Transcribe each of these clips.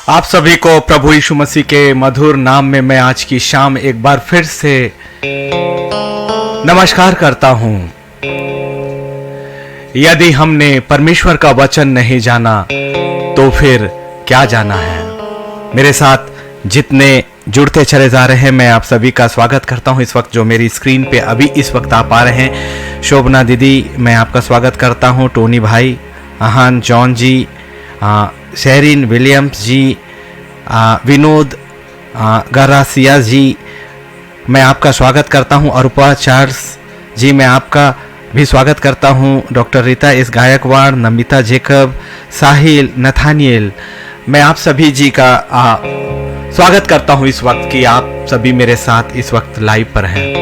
आप सभी को प्रभु यीशु मसीह के मधुर नाम में मैं आज की शाम एक बार फिर से नमस्कार करता हूं। यदि हमने परमेश्वर का वचन नहीं जाना तो फिर क्या जाना है। मेरे साथ जितने जुड़ते चले जा रहे हैं मैं आप सभी का स्वागत करता हूं। इस वक्त जो मेरी स्क्रीन पे अभी इस वक्त आप आ रहे हैं, शोभना दीदी मैं आपका स्वागत करता हूं, टोनी भाई, अहान, जॉन जी, शेरिन विलियम्स जी, विनोद गरासिया जी मैं आपका स्वागत करता हूं, अरुपा चार्ल्स जी मैं आपका भी स्वागत करता हूं, doctor Rita S Gaikwad, Namita Jacob, Sahil, Nathaniel मैं आप सभी जी का स्वागत करता हूं इस वक्त कि आप सभी मेरे साथ इस वक्त लाइव पर हैं।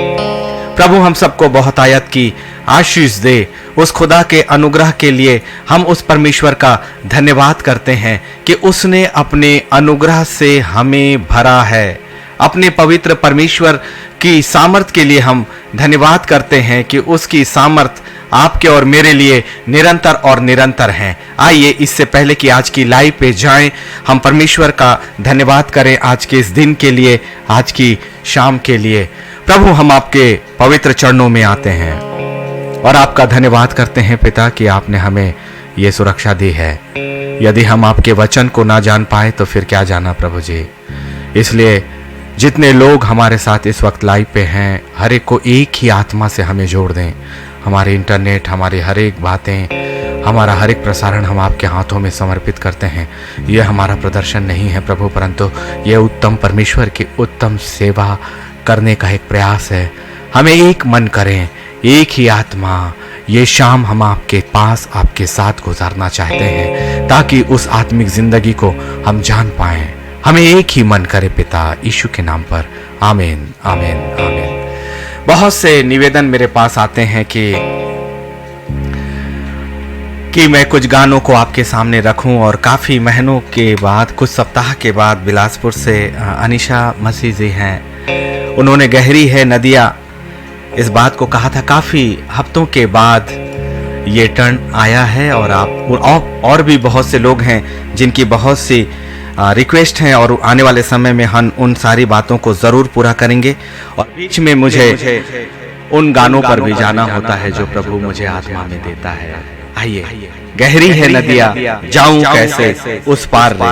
प्रभु हम सबको बहुत आयत की आशीष दे। उस खुदा के अनुग्रह के लिए हम उस परमेश्वर का धन्यवाद करते हैं कि उसने अपने अनुग्रह से हमें भरा है। अपने पवित्र परमेश्वर की सामर्थ के लिए हम धन्यवाद करते हैं कि उसकी सामर्थ आपके और मेरे लिए निरंतर और निरंतर है। आइए इससे पहले कि आज की लाइव पे जाएं, हम परमेश्वर का धन्यवाद करें आज के इस दिन के लिए, आज की शाम के लिए। प्रभु हम आपके पवित्र चरणों में आते हैं और आपका धन्यवाद करते हैं पिता कि आपने हमें ये सुरक्षा दी है। यदि हम आपके वचन को ना जान पाए तो फिर क्या जाना प्रभु जी। इसलिए जितने लोग हमारे साथ इस वक्त लाइव पे हैं, हर एक को एक ही आत्मा से हमें जोड़ दें। हमारे इंटरनेट, हमारी हर एक बातें, हमारा हर एक प्रसारण हम आपके हाथों में समर्पित करते हैं। ये हमारा प्रदर्शन नहीं है प्रभु, परंतु ये उत्तम परमेश्वर की उत्तम सेवा करने का एक प्रयास है। हमें एक मन करें, एक ही आत्मा। ये शाम हम आपके पास, आपके साथ गुजारना चाहते हैं ताकि उस आत्मिक जिंदगी को हम जान पाएं। हमें एक ही मन करे पिता यीशु के नाम पर, आमीन आमीन आमीन। बहुत से निवेदन मेरे पास आते हैं कि मैं कुछ गानों को आपके सामने रखूं, और काफ़ी महीनों के बाद, कुछ सप्ताह के बाद बिलासपुर से अनिशा मसीह जी हैं, उन्होंने गहरी है नदियाँ इस बात को कहा था। काफ़ी हफ्तों के बाद ये टर्न आया है और आप और भी बहुत से लोग हैं जिनकी बहुत सी रिक्वेस्ट हैं, और आने वाले समय में हम उन सारी बातों को ज़रूर पूरा करेंगे। और बीच में मुझे उन गानों पर भी जाना होता है जो प्रभु मुझे आत्मा में देता है। आइए, गहरी है नदियाँ जाऊं कैसे उस पार रे।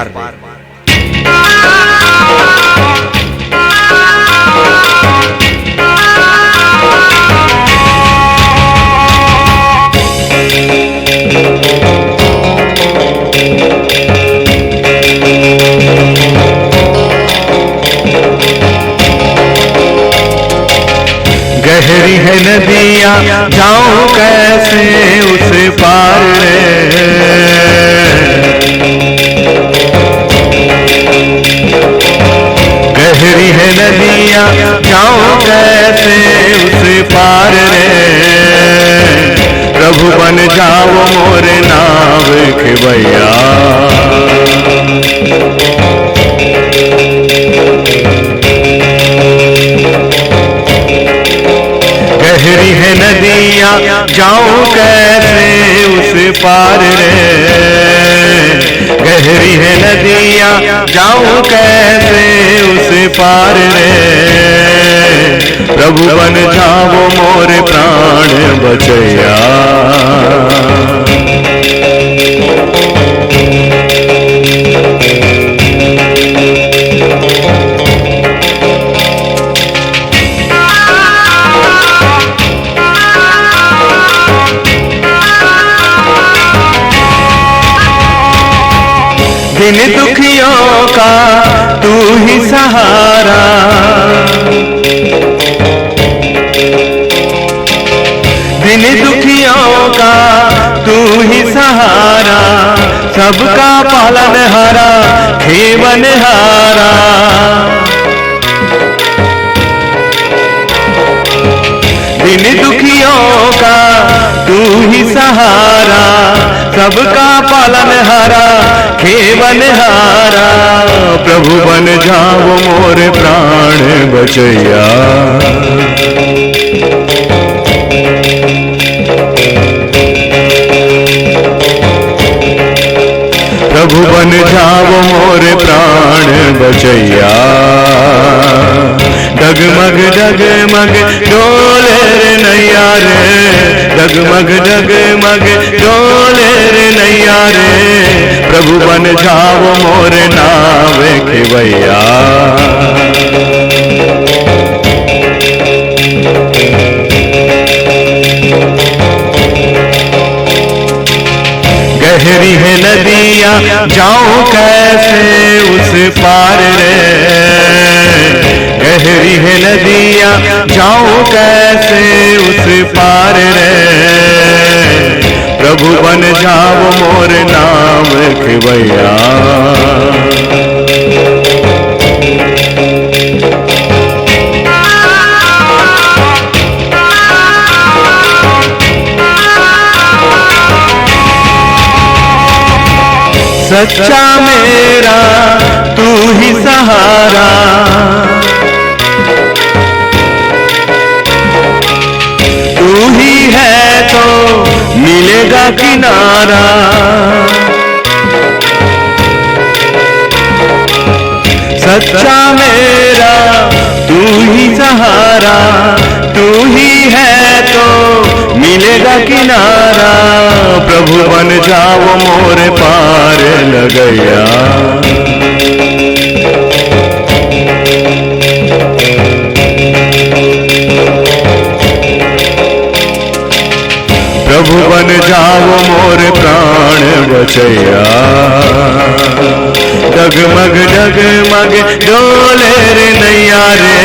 गहरी है नदियाँ जाऊं कैसे उस पार रे। गहरी है नदियाँ जाऊं कैसे उस पार रे। प्रभु बन जाओ मोर नाव के भैया। गहरी है नदियाँ जाऊं कैसे उस पार रे। गहरी है नदियाँ जाऊं कैसे उस पार रे। प्रभु बन जाओ मोर प्राण बचैया। दिन दुखियों का तू ही सहारा। दिन दुखियों का तू ही सहारा। सबका पालनहारा, खेवनहारा। दिन दुखियों का तू ही सहारा। सबका पालनहारा, खेवनहारा। प्रभु बन जाओ मोर प्राण बचैया। प्रभु बन जाओ मोरे प्राण बचैया। डगमग डगमग डोले रे नैया रे, डगमग डगमग डोले रे नैया रे, प्रभु बन जाओ मोरे नावे खेवैया। गहरी है नदियाँ जाऊं कैसे उस पार रे, गहरी है नदियाँ जाऊं कैसे उस पार रे, प्रभु बन जाओ मोर नाम खेवैया। सच्चा मेरा तू ही सहारा, तू ही है तो मिलेगा किनारा। सच्चा मेरा तू ही सहारा, तू ही है तो मिलेगा किनारा, प्रभु बन जाओ मोरे पार लगैया। प्रभु बन जाओ मोरे प्राण बचैया। डगमग डगमग डोले रे नैया रे,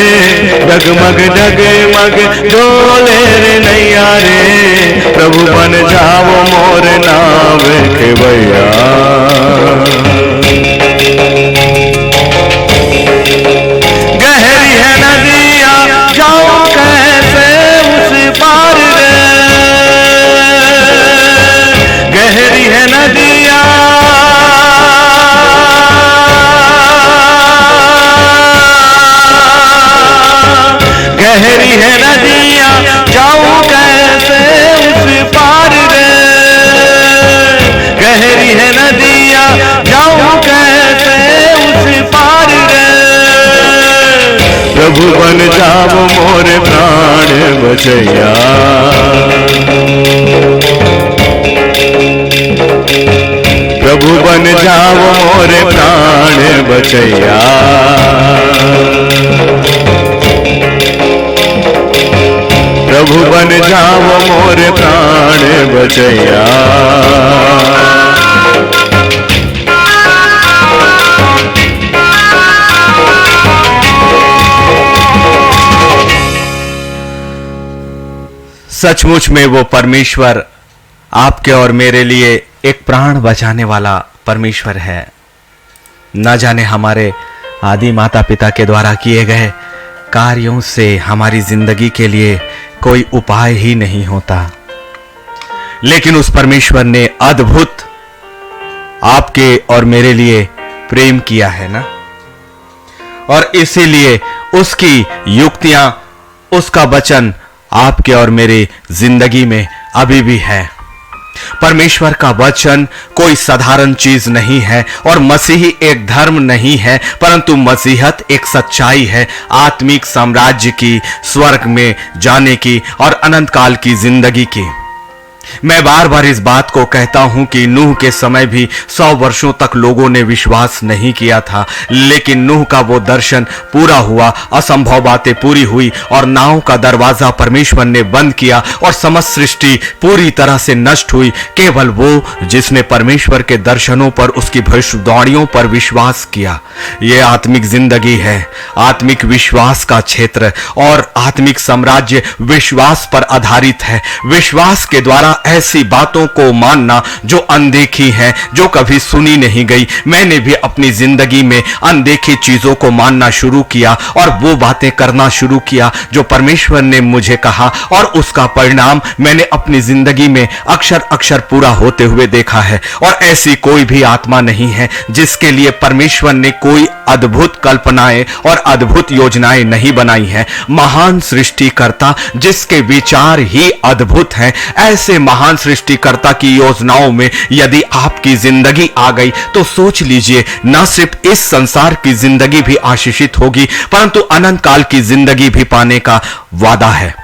डगमग डगमग डोले रे नैया रे, प्रभु बन जाओ मोर नाव खेवैया। गहरी है नदिया जाऊं कैसे उस पार रे, गहरी है नदिया गहरी है नदियाँ जाऊं कैसे उस पार रे, गहरी है नदियाँ जाऊं कैसे उस पार रे, प्रभु बन जाओ मोरे प्राण बचैया। प्रभु बन जाओ मोरे प्राण बचैया। प्रभु बन जाओ मोरे प्राण बचैया। सचमुच में वो परमेश्वर आपके और मेरे लिए एक प्राण बचाने वाला परमेश्वर है। न जाने हमारे आदि माता पिता के द्वारा किए गए कार्यों से हमारी जिंदगी के लिए कोई उपाय ही नहीं होता, लेकिन उस परमेश्वर ने अद्भुत आपके और मेरे लिए प्रेम किया है ना, और इसीलिए उसकी युक्तियां, उसका वचन आपके और मेरे जिंदगी में अभी भी है। परमेश्वर का वचन कोई साधारण चीज नहीं है और मसीही एक धर्म नहीं है, परंतु मसीहत एक सच्चाई है, आत्मिक साम्राज्य की, स्वर्ग में जाने की और अनंत काल की जिंदगी की। मैं बार बार इस बात को कहता हूं कि नूह के समय भी 100 वर्षों तक लोगों ने विश्वास नहीं किया था, लेकिन नूह का वो दर्शन पूरा हुआ, असंभव बातें पूरी हुई और नाव का दरवाजा परमेश्वर ने बंद किया और समस्त सृष्टि पूरी तरह से नष्ट हुई। केवल वो जिसने परमेश्वर के दर्शनों पर, उसकी भविष्यवाणियों पर विश्वास किया। ये आत्मिक जिंदगी है, आत्मिक विश्वास का क्षेत्र, और आत्मिक साम्राज्य विश्वास पर आधारित है। विश्वास के द्वारा ऐसी बातों को मानना जो अनदेखी है, जो कभी सुनी नहीं गई। मैंने भी अपनी जिंदगी में अनदेखी चीजों को मानना शुरू किया और वो बातें करना शुरू किया जो परमेश्वर ने मुझे कहा, और उसका परिणाम मैंने अपनी जिंदगी में अक्षर अक्षर पूरा होते हुए देखा है। और ऐसी कोई भी आत्मा नहीं है जिसके लिए परमेश्वर ने कोई अद्भुत कल्पनाएं और अद्भुत योजनाएं नहीं बनाई हैं। महान सृष्टिकर्ता जिसके विचार ही अद्भुत हैं, ऐसे महान सृष्टिकर्ता की योजनाओं में यदि आपकी जिंदगी आ गई तो सोच लीजिए, न सिर्फ इस संसार की जिंदगी भी आशीषित होगी परंतु अनंत काल की जिंदगी भी पाने का वादा है।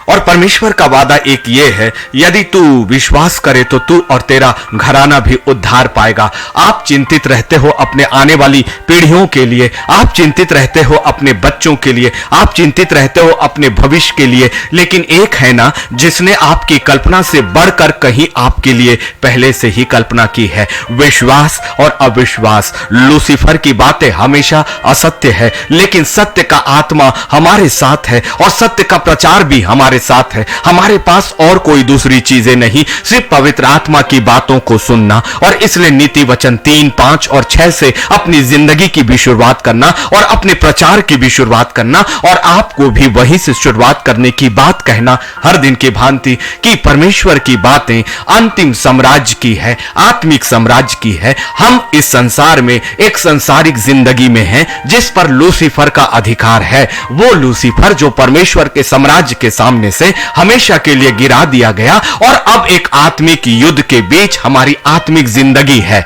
और परमेश्वर का वादा एक ये है, यदि तू विश्वास करे तो तू और तेरा घराना भी उद्धार पाएगा। आप चिंतित रहते हो अपने आने वाली पीढ़ियों के लिए, आप चिंतित रहते हो अपने बच्चों के लिए, आप चिंतित रहते हो अपने भविष्य के लिए, लेकिन एक है ना जिसने आपकी कल्पना से बढ़कर कहीं आपके लिए पहले से ही कल्पना की है। विश्वास और अविश्वास, लूसीफर की बातें हमेशा असत्य है, लेकिन सत्य का आत्मा हमारे साथ है और सत्य का प्रचार भी हमारे साथ है। हमारे पास और कोई दूसरी चीजें नहीं, सिर्फ पवित्र आत्मा की बातों को सुनना, और इसलिए नीति वचन 3, 5 और 6 से अपनी जिंदगी की भी शुरुआत करना और अपने प्रचार की भी शुरुआत करना, और आपको भी वहीं से शुरुआत करने की बात कहना हर दिन की भांति कि परमेश्वर की बातें अंतिम साम्राज्य की है, आत्मिक साम्राज्य की है। हम इस संसार में एक संसारिक जिंदगी में हैं जिस पर लूसीफर का अधिकार है। वो लूसीफर जो परमेश्वर के साम्राज्य के सामने से हमेशा के लिए गिरा दिया गया, और अब एक आत्मिक युद्ध के बीच हमारी आत्मिक जिंदगी है।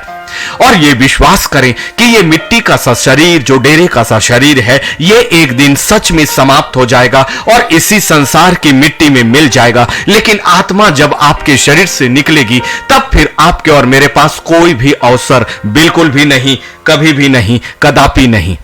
और ये विश्वास करें कि ये मिट्टी का सा शरीर जो डेरे का सा शरीर है, ये एक दिन सच में समाप्त हो जाएगा और इसी संसार की मिट्टी में मिल जाएगा। लेकिन आत्मा जब आपके शरीर से निकलेगी तब फिर आपके और मेरे पास कोई भी अवसर बिल्कुल भी नहीं, कभी भी नहीं, कदापि नहीं।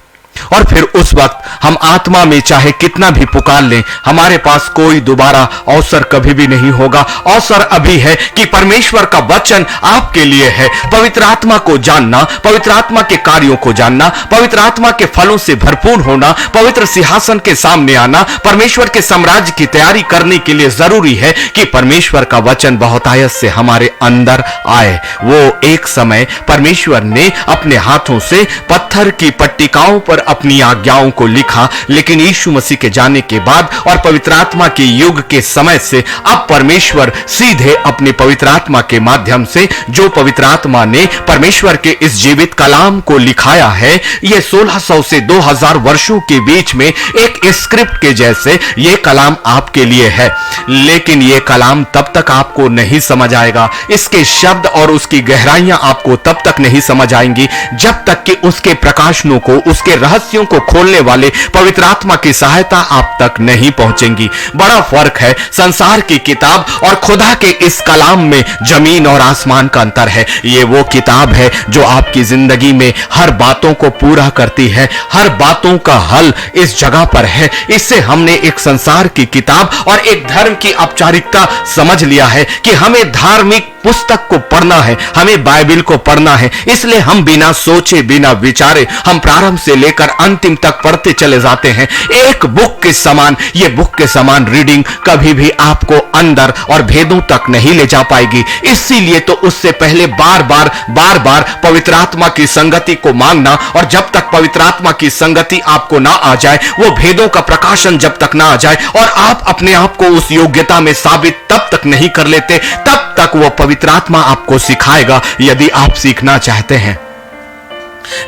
और फिर उस वक्त हम आत्मा में चाहे कितना भी पुकार लें, हमारे पास कोई दोबारा अवसर कभी भी नहीं होगा। अवसर अभी है कि परमेश्वर का वचन आपके लिए है। पवित्र आत्मा को जानना, पवित्र आत्मा के कार्यों को जानना, पवित्र आत्मा के फलों से भरपूर होना, पवित्र सिंहासन के सामने आना, परमेश्वर के साम्राज्य की तैयारी करने के लिए जरूरी है कि परमेश्वर का वचन बहुतायत से हमारे अंदर आए। वो एक समय परमेश्वर ने अपने हाथों से पत्थर की पट्टिकाओं पर अपनी आज्ञाओं को लिखा, लेकिन यीशु मसीह के जाने के बाद और पवित्र आत्मा के युग के समय से अब परमेश्वर सीधे अपने पवित्र आत्मा के माध्यम से, जो पवित्र आत्मा ने परमेश्वर के इस जीवित कलाम को लिखाया है, ये 1600 से 2000 वर्षों के बीच में एक स्क्रिप्ट के जैसे ये कलाम आपके लिए है। लेकिन ये कलाम तब तक आपको नहीं समझ आएगा, इसके शब्द और उसकी गहराइयां आपको तब तक नहीं समझ आएंगी जब तक कि उसके प्रकाशनों को, उसके रहस्यों को खोलने वाले पवित्र आत्मा की सहायता आप तक नहीं पहुंचेंगी। बड़ा फर्क है संसार की किताब और खुदा के इस कलाम में, जमीन और आसमान का अंतर है। ये वो किताब है जो आपकी जिंदगी में हर बातों को पूरा करती है, हर बातों का हल इस जगह पर है। इससे हमने एक संसार की किताब और एक धर्म की औपचारिकता समझ लिया है कि हमें धार्मिक पुस्तक को पढ़ना है, हमें बाइबल को पढ़ना है। इसलिए हम बिना सोचे, बिना विचारे हम प्रारंभ से लेकर अंतिम तक पढ़ते चले जाते हैं। एक बुक के समान, ये बुक के समान रीडिंग कभी भी आपको अंदर और भेदों तक नहीं ले जा पाएगी। इसीलिए तो उससे पहले बार बार पवित्र आत्मा की संगति को मांगना, और जब तक पवित्र आत्मा की संगति आपको ना आ जाए, वो भेदों का प्रकाशन जब तक ना आ जाए और आप अपने आप को उस योग्यता में साबित तब तक नहीं कर लेते, तब तक वो पवित्र आत्मा आपको सिखाएगा यदि आप सीखना चाहते हैं।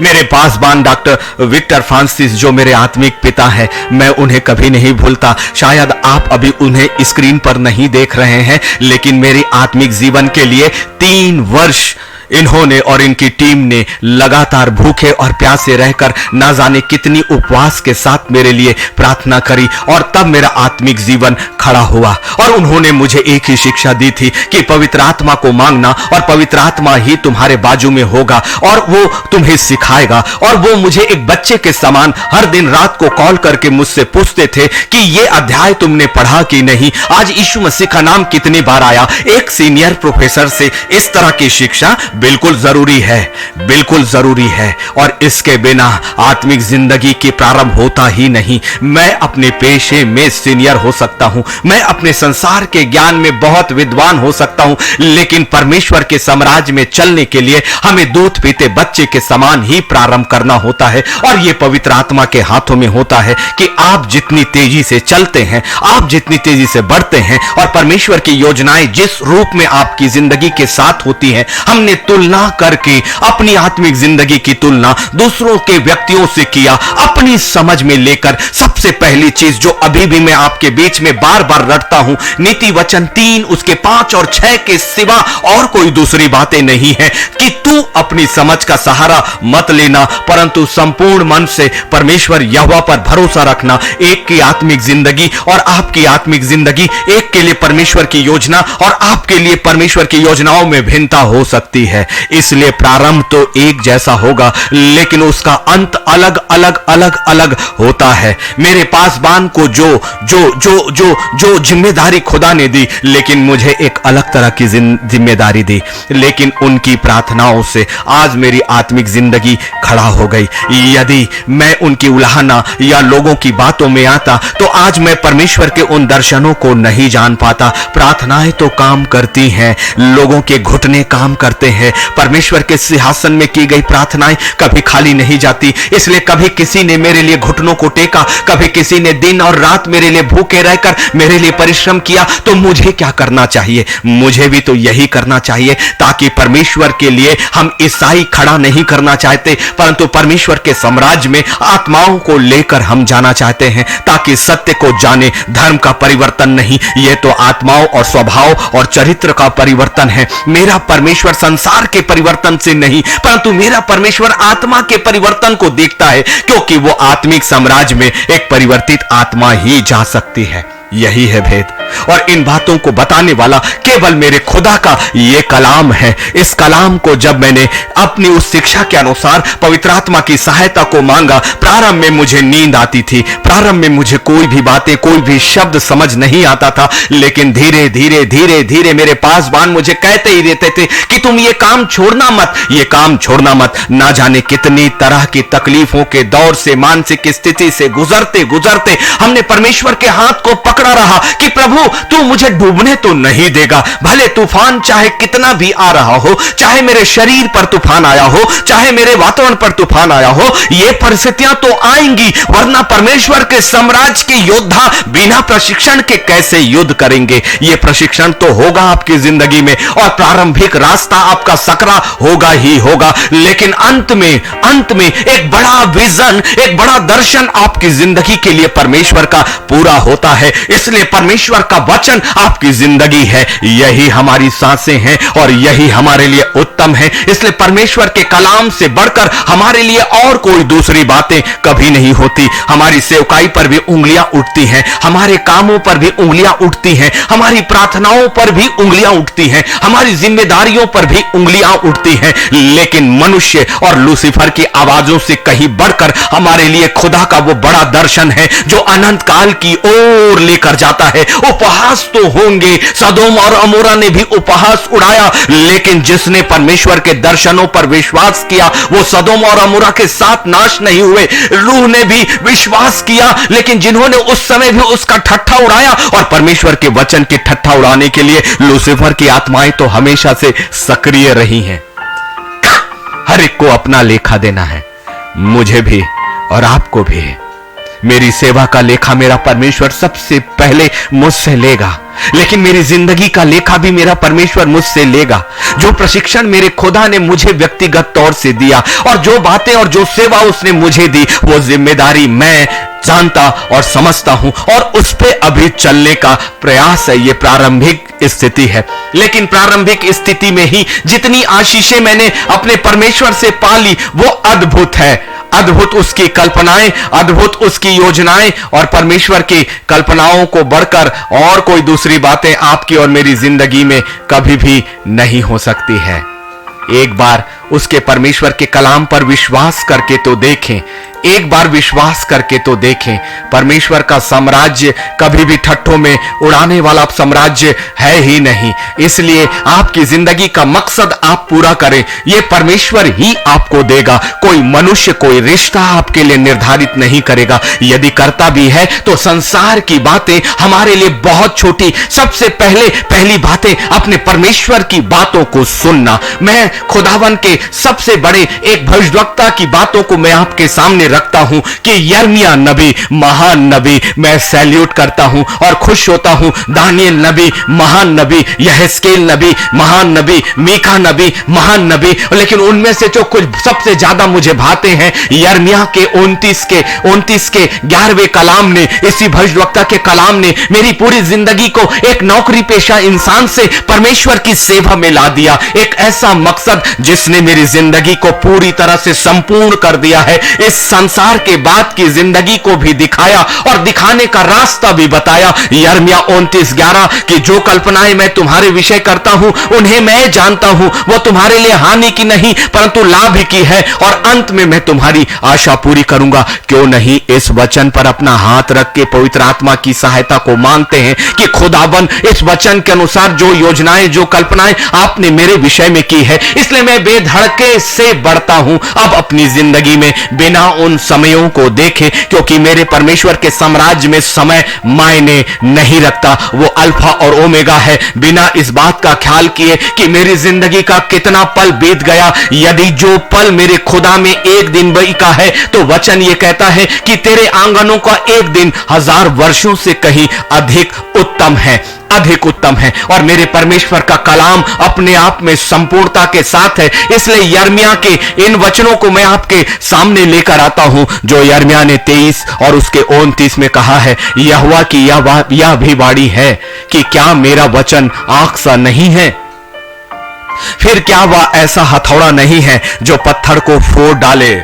मेरे पासबान डॉक्टर विक्टर फ्रांसिस जो मेरे आत्मिक पिता हैं, मैं उन्हें कभी नहीं भूलता। शायद आप अभी उन्हें स्क्रीन पर नहीं देख रहे हैं, लेकिन मेरी आत्मिक जीवन के लिए 3 वर्ष इन्होंने और इनकी टीम ने लगातार भूखे और प्यासे रहकर ना जाने कितनी उपवास के साथ मेरे लिए प्रार्थना करी, और तब मेरा आत्मिक जीवन खड़ा हुआ। और उन्होंने मुझे एक ही शिक्षा दी थी कि पवित्र आत्मा को मांगना, और पवित्र आत्मा ही तुम्हारे बाजू में होगा और वो तुम्हें सिखाएगा। और वो मुझे एक बच्चे के समान हर दिन रात को कॉल करके मुझसे पूछते थे कि ये अध्याय तुमने पढ़ा कि नहीं, आज यीशु मसीह का नाम कितनी बार आया। एक सीनियर प्रोफेसर से इस तरह की शिक्षा बिल्कुल जरूरी है, बिल्कुल जरूरी है, और इसके बिना आत्मिक जिंदगी की प्रारंभ होता ही नहीं। मैं अपने पेशे में सीनियर हो सकता हूं, मैं अपने संसार के ज्ञान में बहुत विद्वान हो सकता हूं, लेकिन परमेश्वर के साम्राज्य में चलने के लिए हमें दूध पीते बच्चे के समान ही प्रारंभ करना होता है। और यह पवित्र आत्मा के हाथों में होता है कि आप जितनी तेजी से चलते हैं, आप जितनी तेजी से बढ़ते हैं, और परमेश्वर की योजनाएं जिस रूप में आपकी जिंदगी के साथ होती हैं, हमने तुलना करके अपनी आत्मिक जिंदगी की तुलना दूसरों के व्यक्तियों से किया, अपनी समझ में लेकर सबसे पहली चीज जो अभी भी मैं आपके बीच में बार बार रटता हूं, नीति वचन 3 उसके 5 और 6 के सिवा और कोई दूसरी बातें नहीं है कि तू अपनी समझ का सहारा मत लेना, परंतु संपूर्ण मन से परमेश्वर यहोवा पर भरोसा रखना। एक की आत्मिक जिंदगी और आपकी आत्मिक जिंदगी, एक के लिए परमेश्वर की योजना और आपके लिए परमेश्वर की योजनाओं में भिन्नता हो सकती है। इसलिए प्रारंभ तो एक जैसा होगा, लेकिन उसका अंत अलग अलग अलग अलग होता है। मेरे पासबान को जो जो जो जो जो जिम्मेदारी खुदा ने दी, लेकिन मुझे एक अलग तरह की जिम्मेदारी दी, लेकिन उनकी प्रार्थनाओं से आज मेरी आत्मिक जिंदगी खड़ा हो गई। यदि मैं उनकी उलाहना या लोगों की बातों में आता तो आज मैं परमेश्वर के उन दर्शनों को नहीं जान पाता। प्रार्थनाएं तो काम करती हैं, लोगों के घुटने काम करते हैं, परमेश्वर के सिंहासन में की गई प्रार्थनाएं कभी खाली नहीं जाती। इसलिए कभी किसी ने मेरे लिए घुटनों को टेका, कभी किसी ने दिन और रात मेरे लिए भूखे रहकर मेरे लिए परिश्रम किया, तो मुझे क्या करना चाहिए? मुझे भी तो यही करना चाहिए, ताकि परमेश्वर के लिए हम ईसाई खड़ा नहीं करना चाहते, परंतु परमेश्वर के साम्राज्य में आत्माओं को लेकर हम जाना चाहते हैं, ताकि सत्य को जाने। धर्म का परिवर्तन नहीं, यह तो आत्माओं और स्वभाव और चरित्र का परिवर्तन है। मेरा परमेश्वर संसार के परिवर्तन से नहीं, परंतु मेरा परमेश्वर आत्मा के परिवर्तन को देखता है, क्योंकि वो आत्मिक साम्राज्य में एक परिवर्तित आत्मा ही जा सकती है। यही है भेद, और इन बातों को बताने वाला केवल मेरे खुदा का ये कलाम है। इस कलाम को जब मैंने अपनी उस शिक्षा के अनुसार पवित्र आत्मा की सहायता को मांगा, प्रारंभ में मुझे नींद आती थी, प्रारंभ में मुझे कोई भी बातें, कोई भी शब्द समझ नहीं आता था, लेकिन धीरे धीरे धीरे धीरे मेरे पासबान मुझे कहते ही रहते थे कि तुम ये काम छोड़ना मत, ये काम छोड़ना मत। ना जाने कितनी तरह की तकलीफों के दौर से, मानसिक स्थिति से गुजरते गुजरते हमने परमेश्वर के हाथ को पकड़ा रहा कि प्रभु तू मुझे डूबने तो नहीं देगा। भले तूफान चाहे कितना भी आ रहा हो, चाहे मेरे शरीर पर तूफान आया हो, चाहे मेरे वातावरण पर तूफान आया हो, ये परिस्थितियां तो आएंगी, वरना परमेश्वर के साम्राज्य के योद्धा बिना प्रशिक्षण के कैसे युद्ध करेंगे? ये प्रशिक्षण तो होगा आपकी जिंदगी में, और प्रारंभिक रास्ता आपका सकरा होगा ही होगा, लेकिन अंत में एक बड़ा विजन, एक बड़ा दर्शन आपकी जिंदगी के लिए परमेश्वर का पूरा होता है। इसलिए परमेश्वर का वचन आपकी जिंदगी है, यही हमारी सांसें हैं और यही हमारे लिए उत्तम है। इसलिए परमेश्वर के कलाम से बढ़कर हमारे लिए और कोई दूसरी बातें कभी नहीं होती। हमारी सेवकाई पर भी उंगलियां उठती हैं, हमारे कामों पर भी उंगलियां उठती हैं, हमारी प्रार्थनाओं पर भी उंगलियां उठती हैं, हमारी जिम्मेदारियों पर भी उंगलियां उठती हैं, लेकिन मनुष्य और लूसीफर की आवाजों से कहीं बढ़कर हमारे लिए खुदा का वो बड़ा दर्शन है जो अनंत काल की ओर लेकर जाता है। उपहास तो होंगे, सदोम और अमोरा ने भी उपहास उड़ाया, लेकिन जिसने परमेश्वर के दर्शनों पर विश्वास किया वो सदोम और अमोरा के साथ नाश नहीं हुए। रूह ने भी विश्वास किया, लेकिन जिन्होंने उस समय भी उसका ठट्ठा उड़ाया, और परमेश्वर के वचन के ठट्ठा उड़ाने के लिए लूसीफर की आत्माएं तो हमेशा से सक्रिय रही हैं। हर एक को अपना लेखा देना है, मुझे भी और आपको भी। मेरी सेवा का लेखा मेरा परमेश्वर सबसे पहले मुझसे लेगा, लेकिन मेरी जिंदगी का लेखा भी मेरा परमेश्वर मुझसे लेगा। जो प्रशिक्षण मेरे खुदा ने मुझे व्यक्तिगत तौर से दिया, और जो बातें और जो सेवा उसने मुझे दी, वो जिम्मेदारी मैं जानता और समझता हूं, और उस पे अभी चलने का प्रयास है। ये प्रारंभिक स्थिति है, लेकिन प्रारंभिक स्थिति में ही जितनी आशीषें मैंने अपने परमेश्वर से पाली वो अद्भुत है। अद्भुत उसकी कल्पनाएं, अद्भुत उसकी योजनाएं, और परमेश्वर की कल्पनाओं को बढ़कर और कोई दूसरी बातें आपकी और मेरी जिंदगी में कभी भी नहीं हो सकती है। एक बार उसके परमेश्वर के कलाम पर विश्वास करके तो देखें, एक बार विश्वास करके तो देखें। परमेश्वर का साम्राज्य कभी भी ठट्ठों में उड़ाने वाला साम्राज्य है ही नहीं। इसलिए आपकी जिंदगी का मकसद आप पूरा करें, यह परमेश्वर ही आपको देगा। कोई मनुष्य, कोई रिश्ता आपके लिए निर्धारित नहीं करेगा। यदि करता भी है तो संसार की बातें हमारे लिए बहुत छोटी। सबसे पहली बातें अपने परमेश्वर की बातों को सुनना। मैं खुदावन के सबसे बड़े एक भविष्यवक्ता की बातों को मैं आपके सामने रखता हूं कि यिर्मयाह नबी महान नबी, मैं सैल्यूट करता हूं और खुश होता हूं। दानियल नबी महान नबी, यहेजकेल नबी महान नबी, मीका नबी महान नबी, लेकिन उनमें से जो कुछ सबसे ज्यादा मुझे भाते हैं, यिर्मयाह के 29 के 11वें कलाम ने, इसी भविष्यवक्ता के कलाम ने मेरी पूरी जिंदगी को एक नौकरी पेशा इंसान से परमेश्वर की सेवा में ला दिया। एक ऐसा मकसद जिसने मेरी जिंदगी को पूरी तरह से संपूर्ण कर दिया है, इस संसार के बाद की जिंदगी को भी दिखाया और दिखाने का रास्ता भी बताया। यिर्मयाह 29:11 की जो कल्पनाएं मैं तुम्हारे विषय करता हूं उन्हें मैं जानता हूं, वो तुम्हारे लिए हानि की नहीं परंतु लाभ की है, और अंत में मैं तुम्हारी आशा पूरी करूंगा। क्यों नहीं इस वचन पर अपना हाथ रख के पवित्र आत्मा की सहायता को मांगते हैं कि खुदाबंद इस वचन के अनुसार जो योजनाएं, जो कल्पनाएं आपने मेरे विषय में की है, इसलिए मैं बेधड़के से बढ़ता हूं अब अपनी जिंदगी में बिना उन समयों को देखे, क्योंकि मेरे परमेश्वर के साम्राज्य में समय मायने नहीं रखता। वो अल्फा और ओमेगा है। बिना इस बात का ख्याल किए कि मेरी जिंदगी का कितना पल बीत गया, यदि जो पल मेरे खुदा में एक दिन बीता है, तो वचन ये कहता है कि तेरे आंगनों का एक दिन 1000 वर्षों से कहीं अधिक उत्तम है, अधिक उत्तम है। और मेरे परमेश्वर का कलाम अपने आप में संपूर्णता के साथ है। इसलिए यिर्मयाह के इन वचनों को मैं आपके सामने लेकर आता हूं, जो यिर्मयाह ने 23 और उसके 29 में कहा है। यहोवा की यह भी वाणी है कि क्या मेरा वचन आग सा नहीं है, फिर क्या वह ऐसा हथौड़ा नहीं है जो पत्थर को फोड़ डाले।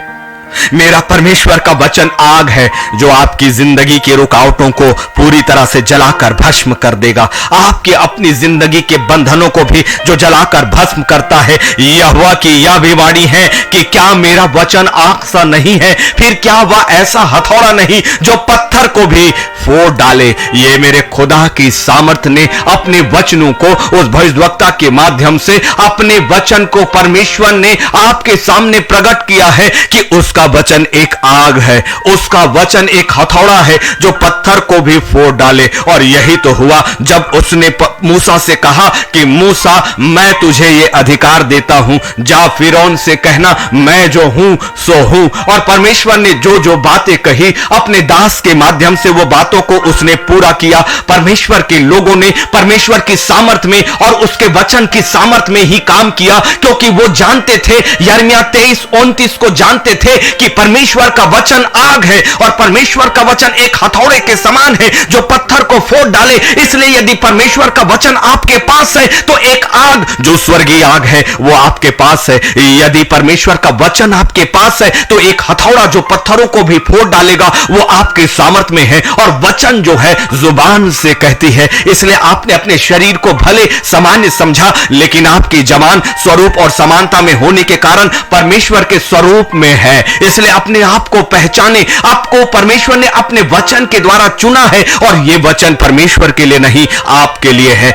मेरा परमेश्वर का वचन आग है जो आपकी जिंदगी की रुकावटों को पूरी तरह से जलाकर भस्म कर देगा, आपकी अपनी जिंदगी के बंधनों को भी जो जलाकर भस्म करता है। यहोवा की यह भी वाणी है कि क्या मेरा वचन आग सा नहीं है, फिर क्या वह ऐसा हथौड़ा नहीं जो पत्थर को भी फोड़ डाले। ये मेरे खुदा की सामर्थ ने अपने वचनों को उस भविष्यवक्ता के माध्यम से, अपने वचन को परमेश्वर ने आपके सामने प्रकट किया है कि उसका वचन एक आग है, उसका वचन एक हथौड़ा है जो पत्थर को भी फोड़ डाले। और यही तो हुआ जब उसने मूसा से कहा कि मूसा, मैं तुझे ये अधिकार देता हूं, जा फिरौन से कहना मैं जो हूं सो हूं। और परमेश्वर ने जो जो बातें कही अपने दास के माध्यम से, वो बातों को उसने पूरा किया। परमेश्वर के लोगों ने परमेश्वर की सामर्थ में और उसके वचन की सामर्थ में ही काम किया, क्योंकि वो जानते थे, यिर्मयाह 23-29 को जानते थे कि परमेश्वर का वचन आग है और परमेश्वर का वचन एक हथौड़े के समान है जो पत्थर को फोड़ डाले। इसलिए यदि परमेश्वर का वचन आपके पास है तो एक आग जो स्वर्गीय आग है वो आपके पास है। यदि परमेश्वर का वचन आपके पास है तो एक हथौड़ा जो पत्थरों को भी फोड़ डालेगा वो आपके सामर्थ में है। और वचन जो है जुबान से कहती है, इसलिए आपने अपने शरीर को भले सामान्य समझा, लेकिन आपकी जबान स्वरूप और समानता में होने के कारण परमेश्वर के स्वरूप में है। इसलिए अपने आप को पहचाने, आपको परमेश्वर ने अपने वचन के द्वारा चुना है, और यह वचन परमेश्वर के लिए नहीं आपके लिए है,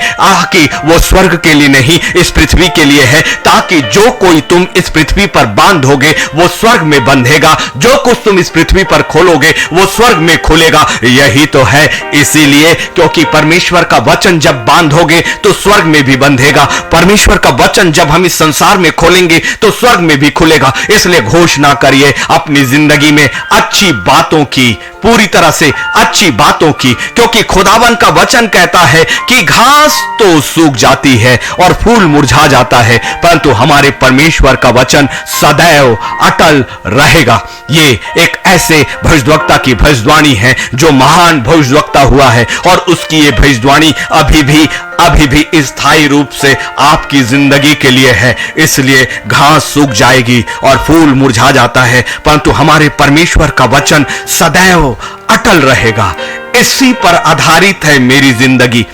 कि वो स्वर्ग के लिए नहीं इस पृथ्वी के लिए है, ताकि जो कोई तुम इस पृथ्वी पर बांधोगे वो स्वर्ग में बंधेगा, जो कुछ तुम इस पृथ्वी पर खोलोगे वो स्वर्ग में खुलेगा। यही तो है। इसीलिए क्योंकि परमेश्वर का वचन जब बांधोगे तो स्वर्ग में भी बंधेगा, परमेश्वर का वचन जब हम इस संसार में खोलेंगे तो स्वर्ग में भी खुलेगा। इसलिए घोषणा करिए अपनी जिंदगी में अच्छी बातों की, पूरी तरह से अच्छी बातों की, क्योंकि खुदावन का वचन कहता है कि घास तो सूख जाती है और फूल मुरझा जाता है, परंतु हमारे परमेश्वर का वचन सदैव अटल रहेगा। ये एक ऐसे भविष्यवक्ता की भविष्यवाणी है जो महान भविष्यवक्ता हुआ है, और उसकी ये भविष्यवाणी अभी भी स्थायी रूप से आपकी जिंदगी के लिए है। इसलिए घास सूख जाएगी और फूल मुरझा जाता है, परंतु हमारे परमेश्वर का वचन सदैव अटल रहेगा। इसी पर आधारित है मेरी जिंदगी,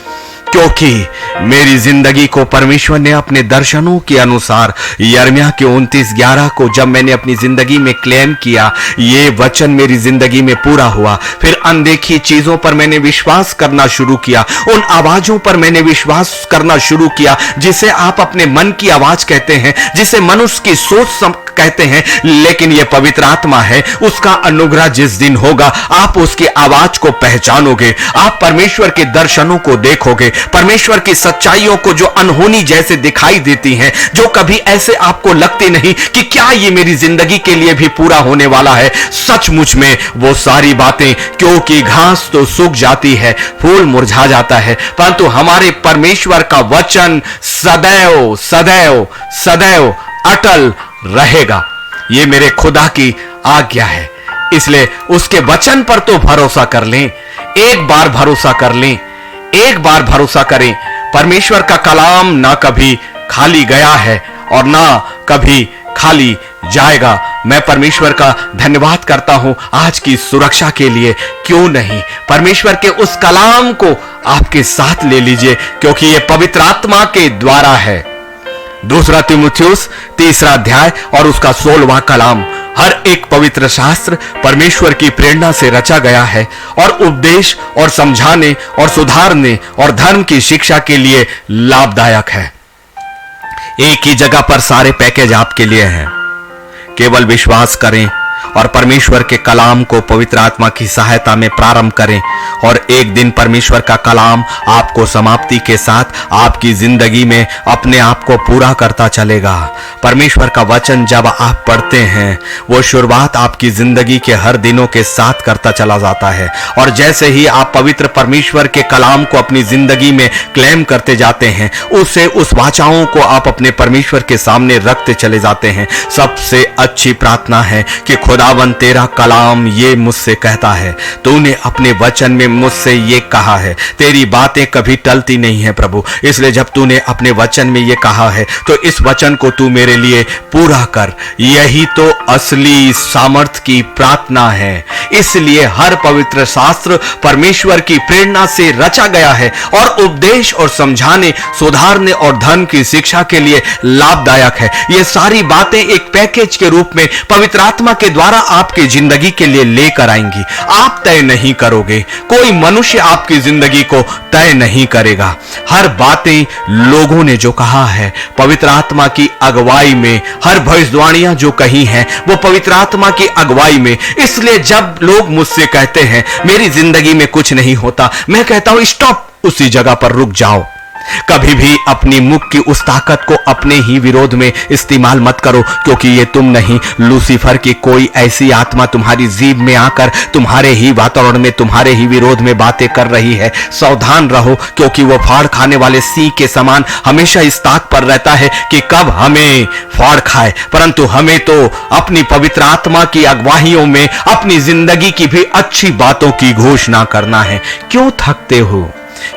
क्योंकि मेरी जिंदगी को परमेश्वर ने अपने दर्शनों के अनुसार यिर्मयाह के 29:11 को जब मैंने अपनी जिंदगी में क्लेम किया, ये वचन मेरी जिंदगी में पूरा हुआ। फिर अनदेखी चीजों पर मैंने विश्वास करना शुरू किया, उन आवाजों पर मैंने विश्वास करना शुरू किया जिसे आप अपने मन की आवाज कहते हैं, जिसे मनुष्य की सोच कहते हैं, लेकिन यह पवित्र आत्मा है। उसका अनुग्रह जिस दिन होगा आप उसकी आवाज को पहचानोगे, आप परमेश्वर के दर्शनों को देखोगे, परमेश्वर की सच्चाइयों को जो अनहोनी जैसे दिखाई देती हैं, जो कभी ऐसे आपको लगती नहीं कि क्या ये मेरी जिंदगी के लिए भी पूरा होने वाला है, सचमुच में वो सारी बातें, क्योंकि घास तो सूख जाती है, फूल मुरझा जाता है, परंतु हमारे परमेश्वर का वचन सदैव सदैव सदैव अटल रहेगा। ये मेरे खुदा की आज्ञा है। इसलिए उसके वचन पर तो भरोसा कर लें, एक बार भरोसा कर लें, एक बार भरोसा करें। परमेश्वर का कलाम ना कभी खाली गया है और ना कभी खाली जाएगा। मैं परमेश्वर का धन्यवाद करता हूं आज की सुरक्षा के लिए। क्यों नहीं परमेश्वर के उस कलाम को आपके साथ ले लीजिए, क्योंकि यह पवित्र आत्मा के द्वारा है। दूसरा तीमुथियुस 3 अध्याय और उसका 16वां कलाम। हर एक पवित्र शास्त्र परमेश्वर की प्रेरणा से रचा गया है और उपदेश और समझाने और सुधारने और धर्म की शिक्षा के लिए लाभदायक है। एक ही जगह पर सारे पैकेज आपके लिए हैं। केवल विश्वास करें और परमेश्वर के कलाम को पवित्र आत्मा की सहायता में प्रारंभ करें, और एक दिन परमेश्वर का कलाम आपको समाप्ति के साथ आपकी जिंदगी में अपने आप को पूरा करता चलेगा। परमेश्वर का वचन जब आप पढ़ते हैं, वो शुरुआत आपकी जिंदगी के हर दिनों के साथ करता चला जाता है, और जैसे ही आप पवित्र परमेश्वर के कलाम को अपनी जिंदगी में क्लेम करते जाते हैं, उस वाचाओं को आप अपने परमेश्वर के सामने रखते चले जाते हैं। सबसे अच्छी प्रार्थना है कि खुदावन तेरा कलाम ये मुझसे कहता है, तूने अपने वचन में मुझसे ये कहा है, तेरी बातें कभी टलती नहीं है प्रभु। इसलिए जब तूने अपने वचन में ये कहा है तो इस वचन को तू मेरे लिए पूरा कर। यही तो असली सामर्थ की प्रार्थना है। इसलिए हर पवित्र शास्त्र परमेश्वर की प्रेरणा से रचा गया है और उपदेश और समझाने, सुधारने और धर्म की शिक्षा के लिए लाभदायक है। ये सारी बातें एक पैकेज के रूप में पवित्र आत्मा के द्वारा आपकी जिंदगी के लिए लेकर आएंगी। आप तय नहीं करोगे, कोई मनुष्य आपकी जिंदगी को तय नहीं करेगा। हर बातें लोगों ने जो कहा है पवित्र आत्मा की अगुवाई में, हर भविष्यवाणियां जो कही हैं वो पवित्र आत्मा की अगुवाई में। इसलिए जब लोग मुझसे कहते हैं मेरी जिंदगी में कुछ नहीं होता, मैं कहता हूं स्टॉप, उसी जगह पर रुक जाओ। कभी भी अपनी मुख की उस ताकत को अपने ही विरोध में इस्तेमाल मत करो, क्योंकि ये तुम नहीं, लूसीफर की कोई ऐसी आत्मा तुम्हारी जीभ में आकर तुम्हारे ही वातावरण में, तुम्हारे ही विरोध में बातें कर रही है। सावधान रहो, क्योंकि वो फाड़ खाने वाले सिंह के समान हमेशा इस ताक पर रहता है कि कब हमें फाड़ खाए। परंतु हमें तो अपनी पवित्र आत्मा की अगुवाइयों में अपनी जिंदगी की भी अच्छी बातों की घोषणा करना है। क्यों थकते हो,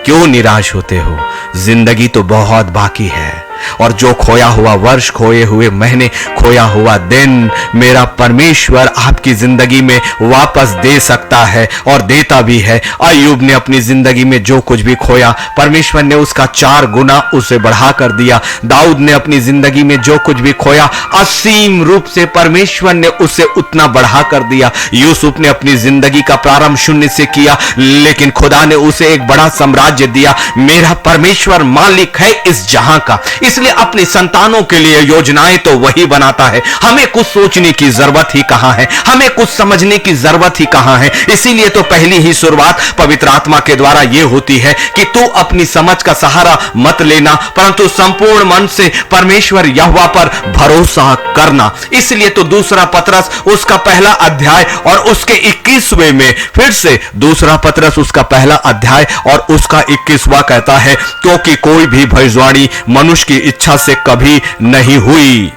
क्यों निराश होते हो? जिंदगी तो बहुत बाकी है, और जो खोया हुआ वर्ष, खोए हुए महीने, खोया हुआ दिन मेरा परमेश्वर आपकी जिंदगी में वापस दे सकता है और देता भी है। अय्यूब ने अपनी जिंदगी में जो कुछ भी खोया परमेश्वर ने उसका 4 गुना उसे बढ़ा कर दिया। दाऊद ने अपनी जिंदगी में जो कुछ भी खोया असीम रूप से परमेश्वर ने उसे उतना बढ़ा कर दिया। यूसुफ ने अपनी जिंदगी का प्रारंभ शून्य से किया, लेकिन खुदा ने उसे एक बड़ा साम्राज्य दिया। मेरा परमेश्वर मालिक है इस जहां का, इसलिए अपनी संतानों के लिए योजनाएं तो वही बनाता है। हमें कुछ सोचने की जरूरत ही कहां है, हमें कुछ समझने की जरूरत ही कहां है। इसीलिए तो पहली ही शुरुआत पवित्र आत्मा के द्वारा यह होती है कि तू अपनी समझ का सहारा मत लेना, परंतु संपूर्ण मन से परमेश्वर यहोवा पर भरोसा करना। इसलिए तो दूसरा पतरस उसका पहला अध्याय और उसके 21वें में, फिर से दूसरा पतरस उसका पहला अध्याय और उसका 21वां कहता है, क्योंकि कोई भी भविष्यवाणी मनुष्य की इच्छा से कभी नहीं हुई,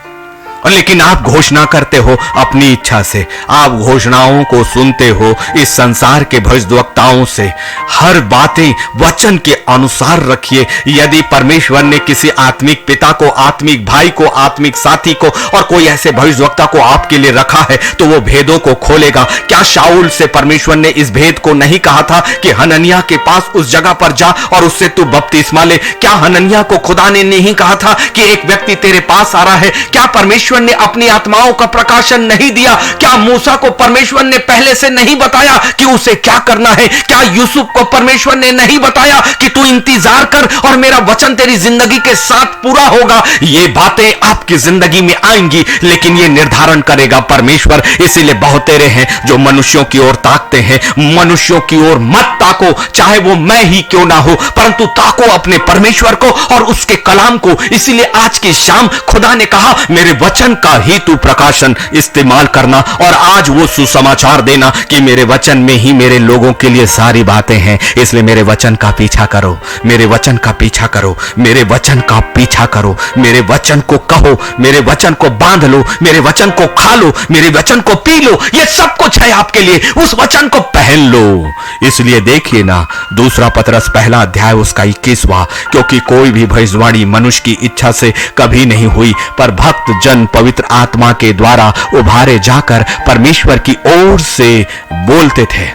लेकिन आप घोषणा करते हो अपनी इच्छा से। आप घोषणाओं को सुनते हो इस संसार के भविष्यवक्ताओं से। हर बातें वचन के अनुसार रखिए। यदि परमेश्वर ने किसी आत्मिक पिता को, आत्मिक भाई को, आत्मिक साथी को और कोई ऐसे भविष्यवक्ता को आपके लिए रखा है तो वो भेदों को खोलेगा। क्या शाऊल से परमेश्वर ने इस भेद को नहीं कहा था कि हनन्याह के पास उस जगह पर जा और उससे तू बपतिस्मा ले? क्या हनन्याह को खुदा ने नहीं कहा था कि एक व्यक्ति तेरे पास आ रहा है? क्या परमेश्वर परमेश्वर ने अपनी आत्माओं का प्रकाशन नहीं दिया? क्या मूसा को परमेश्वर ने पहले से नहीं बताया कि उसे क्या करना है? क्या यूसुफ को परमेश्वर ने नहीं बताया कि तू इंतजार कर और मेरा वचन तेरी जिंदगी के साथ पूरा होगा? ये बातें आपकी जिंदगी में आएंगी, लेकिन ये निर्धारण करेगा परमेश्वर। इसीलिए बहुत तेरे हैं जो मनुष्यों की ओर ताकते हैं। मनुष्यों की ओर मत ताको, चाहे वो मैं ही क्यों ना हो, परंतु ताको अपने परमेश्वर को और उसके कलाम को। इसीलिए आज की शाम खुदा ने कहा मेरे वचन का ही तू प्रकाशन इस्तेमाल करना, और आज वो सुसमाचार देना कि मेरे वचन में ही मेरे लोगों के लिए सारी बातें हैं। इसलिए मेरे वचन का पीछा करो, मेरे वचन का पीछा करो, मेरे वचन का पीछा करो, मेरे वचन को कहो, मेरे वचन को बांध लो, मेरे वचन को खा लो, मेरे वचन को पी लो। ये सब कुछ है आपके लिए, उस वचन को पहन लो। इसलिए देखिए ना, दूसरा पतरस पहला अध्याय उसका 21वां, क्योंकि कोई भी भविष्यवाणी मनुष्य की इच्छा से कभी नहीं हुई, पर भक्त जन पवित्र आत्मा के द्वारा उभारे जाकर परमेश्वर की ओर से बोलते थे।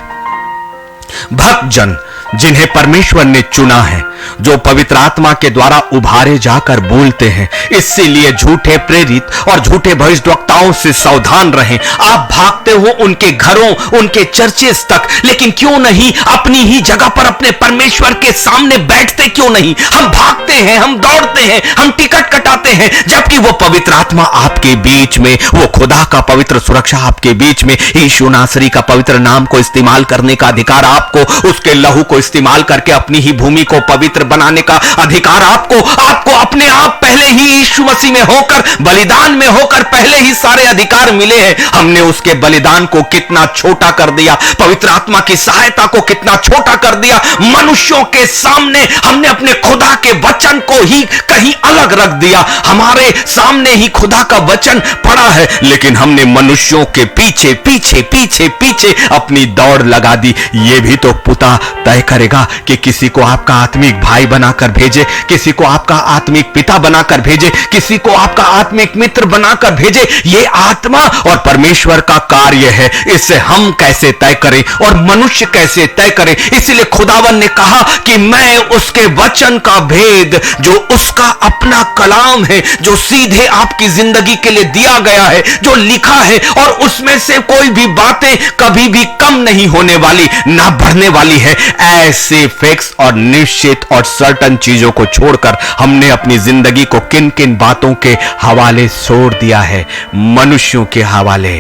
भक्त जन जिन्हें परमेश्वर ने चुना है, जो पवित्र आत्मा के द्वारा उभारे जाकर बोलते हैं। इसीलिए झूठे प्रेरित और झूठे भविष्यवक्ताओं से सावधान रहें। आप भागते हो उनके घरों, उनके चर्चेस तक, लेकिन क्यों नहीं अपनी ही जगह पर अपने परमेश्वर के सामने बैठते? क्यों नहीं? हम भागते हैं, हम दौड़ते हैं, हम टिकट कटाते हैं, जबकि वो पवित्र आत्मा आपके बीच में, वो खुदा का पवित्र सुरक्षा आपके बीच में, यीशु नासरी का पवित्र नाम को इस्तेमाल करने का अधिकार आपको, उसके लहू को इस्तेमाल करके अपनी ही भूमि को पवित्र बनाने का अधिकार आपको अपने आप पहले ही यीशु मसीह में होकर, बलिदान में होकर पहले ही सारे अधिकार मिले हैं। हमने उसके बलिदान को कितना छोटा कर दिया, पवित्र आत्मा की सहायता को कितना छोटा कर दिया। मनुष्यों के सामने हमने अपने खुदा के वचन को ही कहीं अलग रख दिया। हमारे सामने ही खुदा का वचन पड़ा है, लेकिन हमने मनुष्यों के पीछे पीछे पीछे पीछे अपनी दौड़ लगा दी। यह भी तो पुता तय करेगा कि किसी को आपका आत्मिक भाई बनाकर भेजे, किसी को आपका आत्मिक पिता बनाकर भेजे, किसी को आपका आत्मिक मित्र बनाकर भेजे। ये आत्मा और परमेश्वर का कार्य है। इसे हम कैसे तय करें और मनुष्य कैसे तय करें? इसीलिए खुदावन ने कहा कि मैं उसके वचन का भेद, जो उसका अपना कलाम है, जो सीधे आपकी जिंदगी के लिए दिया गया है, जो लिखा है, और उसमें से कोई भी बातें कभी भी कम नहीं होने वाली, ना बढ़ने वाली है। ऐसे फिक्स और निश्चित और सर्टन चीजों को छोड़कर हमने अपनी जिंदगी को किन किन बातों के हवाले छोड़ दिया है? मनुष्यों के हवाले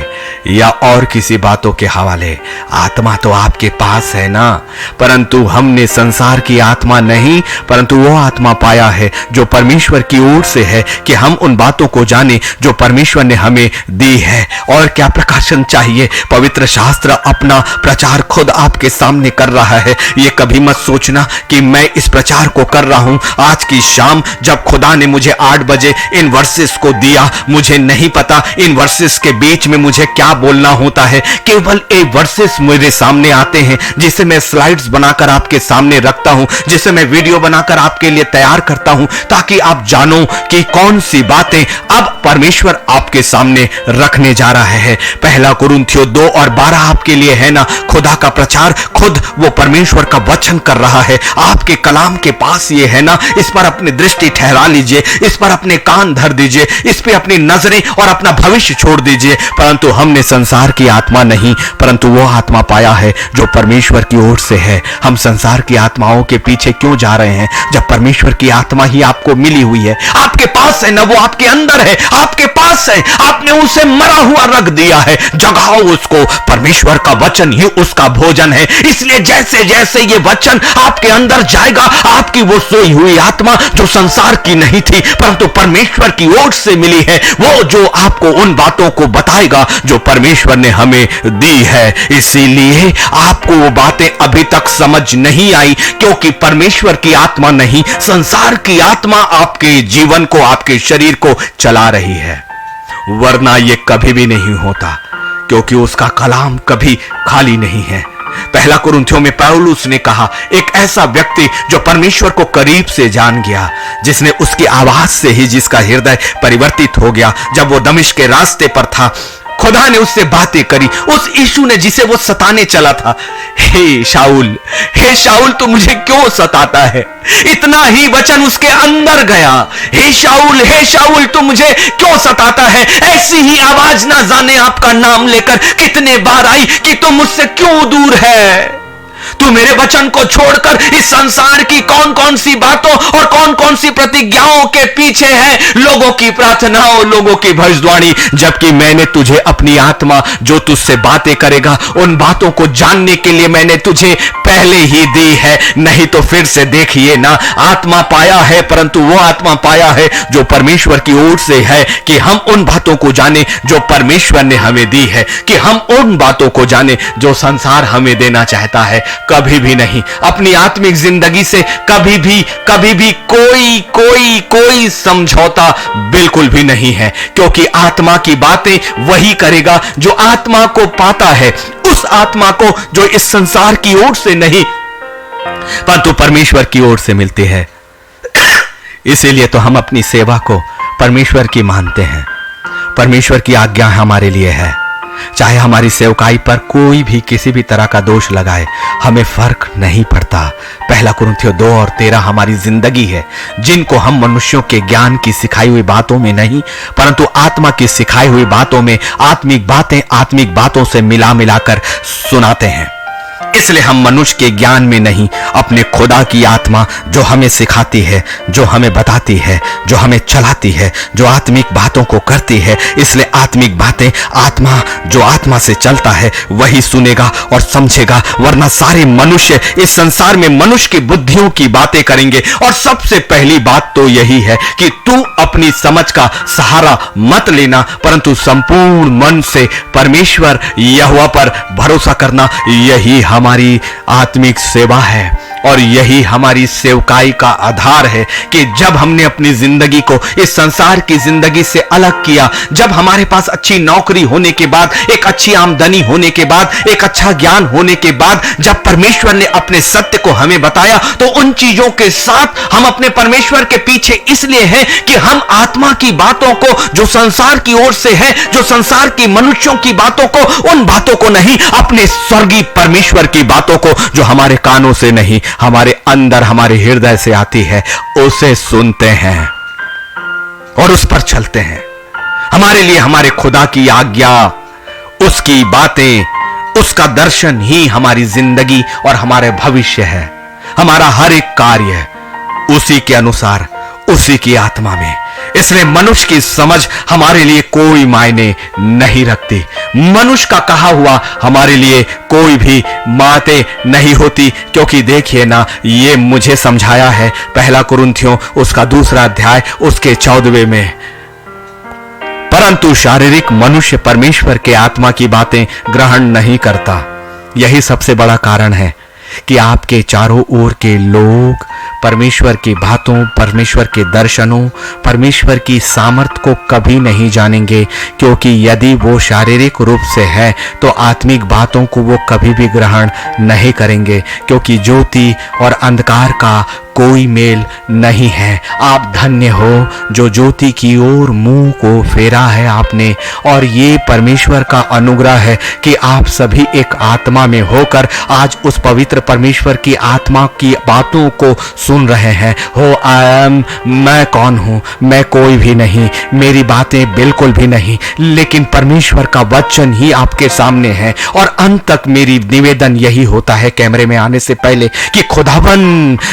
या और किसी बातों के हवाले? आत्मा तो आपके पास है ना, परंतु हमने संसार की आत्मा नहीं, परंतु वो आत्मा पाया है जो परमेश्वर की ओर से है, कि हम उन बातों को जाने जो परमेश्वर ने हमें दी है। और क्या प्रकाशन चाहिए? पवित्र शास्त्र अपना प्रचार खुद आपके सामने कर रहा है। ये कभी मत सोचना कि मैं इस प्रचार को कर रहा हूं। आज की शाम जब खुदा ने मुझे 8 बजे इन वर्सेस को दिया, मुझे नहीं पता इन वर्सेस के बीच में मुझे क्या बोलना होता है। केवल एक वर्सेस मेरे सामने आते हैं, जिसे मैं स्लाइड्स बनाकर आपके सामने रखता हूं, जिसे मैं वीडियो बनाकर आपके लिए तैयार करता हूं, ताकि आप जानो कि कौन सी बातें अब परमेश्वर आपके सामने रखने जा रहा है। पहला कुरिन्थियों 2 और 12 आपके लिए है ना। खुदा का प्रचार खुद वो परमेश्वर का वचन कर रहा है। आपके कलाम के पास ये है ना, इस पर अपनी दृष्टि ठहरा लीजिए, इस पर अपने कान धर दीजिए, इस पे अपनी नजरें और अपना भविष्य छोड़ दीजिए। परंतु हमने संसार की आत्मा नहीं, परंतु वो आत्मा पाया है जो परमेश्वर की ओर से है। हम संसार की आत्माओं के पीछे क्यों जा रहे हैं, जब परमेश्वर की आत्मा ही आपको मिली हुई है? आपके पास है ना, वो आपके अंदर है, आपके पास है। आपने उसे मरा हुआ रख दिया है, जगाओ उसको। परमेश्वर का वचन ही उसका भोजन है। इसलिए जैसे जैसे ये वचन आपके अंदर जाएगा, आपकी वो सोई हुई आत्मा जो संसार की नहीं थी परंतु परमेश्वर की ओर से मिली है, वो जो आपको उन बातों को बताएगा जो परमेश्वर ने हमें दी है। इसीलिए आपको वो बातें अभी तक समझ नहीं आई, क्योंकि परमेश्वर की आत्मा नहीं, संसार की आत्मा आपके जीवन को, आपके शरीर को चला रही है। वरना ये कभी भी नहीं होता, क्योंकि उसका कलाम कभी खाली नहीं है। पहला कुरिन्थियों में पौलुस ने कहा, एक ऐसा व्यक्ति जो परमेश्वर को करीब से जान गया, जिसने उसकी आवाज से ही जिसका हृदय परिवर्तित हो गया। जब वो दमिश्क के रास्ते पर था, खुदा ने उससे बातें करी, उस यीशु ने जिसे वो सताने चला था। हे शाऊल तू मुझे क्यों सताता है? इतना ही वचन उसके अंदर गया, हे शाऊल तू मुझे क्यों सताता है? ऐसी ही आवाज ना जाने आपका नाम लेकर कितने बार आई कि तुम मुझसे क्यों दूर है? तू मेरे वचन को छोड़कर इस संसार की कौन कौन सी बातों और कौन कौन सी प्रतिज्ञाओं के पीछे है, लोगों की प्रार्थनाओं, लोगों की भविष्यवाणी, जबकि मैंने तुझे अपनी आत्मा जो तुझसे बातें करेगा उन बातों को जानने के लिए मैंने तुझे पहले ही दी है। नहीं तो फिर से देखिए ना, आत्मा पाया है, परंतु वो आत्मा पाया है जो परमेश्वर की ओर से है, कि हम उन बातों को जाने जो परमेश्वर ने हमें दी है, कि हम उन बातों को जाने जो संसार हमें देना चाहता है। कभी भी नहीं, अपनी आत्मिक जिंदगी से कभी भी कोई समझौता बिल्कुल भी नहीं है, क्योंकि आत्मा की बातें वही करेगा जो आत्मा को पाता है, उस आत्मा को जो इस संसार की ओर से नहीं परंतु परमेश्वर की ओर से मिलती है। इसीलिए तो हम अपनी सेवा को परमेश्वर की मानते हैं। परमेश्वर की आज्ञा हमारे लिए है, चाहे हमारी सेवकाई पर कोई भी किसी भी तरह का दोष लगाए, हमें फर्क नहीं पड़ता। 1 कुरिन्थियों 2:13 हमारी जिंदगी है, जिनको हम मनुष्यों के ज्ञान की सिखाई हुई बातों में नहीं परंतु आत्मा की सिखाई हुई बातों में आत्मिक बातों से मिलाकर सुनाते हैं। इसलिए हम मनुष्य के ज्ञान में नहीं, अपने खुदा की आत्मा जो हमें सिखाती है, जो हमें बताती है, जो हमें चलाती है, जो आत्मिक बातों को करती है, इसलिए आत्मिक बातें आत्मा जो आत्मा से चलता है वही सुनेगा और समझेगा, वरना सारे मनुष्य इस संसार में मनुष्य की बुद्धियों की बातें करेंगे। और सबसे पहली बात तो यही है कि तू अपनी समझ का सहारा मत लेना, परंतु संपूर्ण मन से परमेश्वर यहोवा पर भरोसा करना। यही हमारी आत्मिक सेवा है और यही हमारी सेवकाई का आधार है कि जब हमने अपनी जिंदगी को इस संसार की जिंदगी से अलग किया, जब हमारे पास अच्छी नौकरी होने के बाद, एक अच्छी आमदनी होने के बाद, एक अच्छा ज्ञान होने के बाद, जब परमेश्वर ने अपने सत्य को हमें बताया, तो उन चीजों के साथ हम अपने परमेश्वर के पीछे इसलिए हैं कि हम आत्मा की बातों को जो संसार की ओर से है, जो संसार की मनुष्यों की बातों को, उन बातों को नहीं, अपने स्वर्गीय परमेश्वर की बातों को जो हमारे कानों से नहीं हमारे अंदर हमारे हृदय से आती है, उसे सुनते हैं और उस पर चलते हैं। हमारे लिए हमारे खुदा की आज्ञा, उसकी बातें, उसका दर्शन ही हमारी जिंदगी और हमारे भविष्य है। हमारा हर एक कार्य उसी के अनुसार, उसी की आत्मा में। इसलिए मनुष्य की समझ हमारे लिए कोई मायने नहीं रखती। मनुष्य का कहा हुआ हमारे लिए कोई भी बातें नहीं होती, क्योंकि देखिए ना, ये मुझे समझाया है 1 कुरिन्थियों उसका 2 अध्याय उसके 14वें में, परंतु शारीरिक मनुष्य परमेश्वर के आत्मा की बातें ग्रहण नहीं करता। यही सबसे बड़ा कारण है कि आपके चारों ओर के लोग परमेश्वर की बातों, परमेश्वर के दर्शनों, परमेश्वर की सामर्थ को कभी नहीं जानेंगे, क्योंकि यदि वो शारीरिक रूप से है तो आत्मिक बातों को वो कभी भी ग्रहण नहीं करेंगे, क्योंकि ज्योति और अंधकार का कोई मेल नहीं है। आप धन्य हो जो ज्योति की ओर मुंह को फेरा है आपने, और ये परमेश्वर का अनुग्रह है कि आप सभी एक आत्मा में होकर आज उस पवित्र परमेश्वर की आत्मा की बातों को सुन रहे हैं। मैं कौन हूं? मैं कोई भी नहीं, मेरी बातें बिल्कुल भी नहीं, लेकिन परमेश्वर का वचन ही आपके सामने है। और अंत तक मेरी निवेदन यही होता है कैमरे में आने से पहले कि खुदावन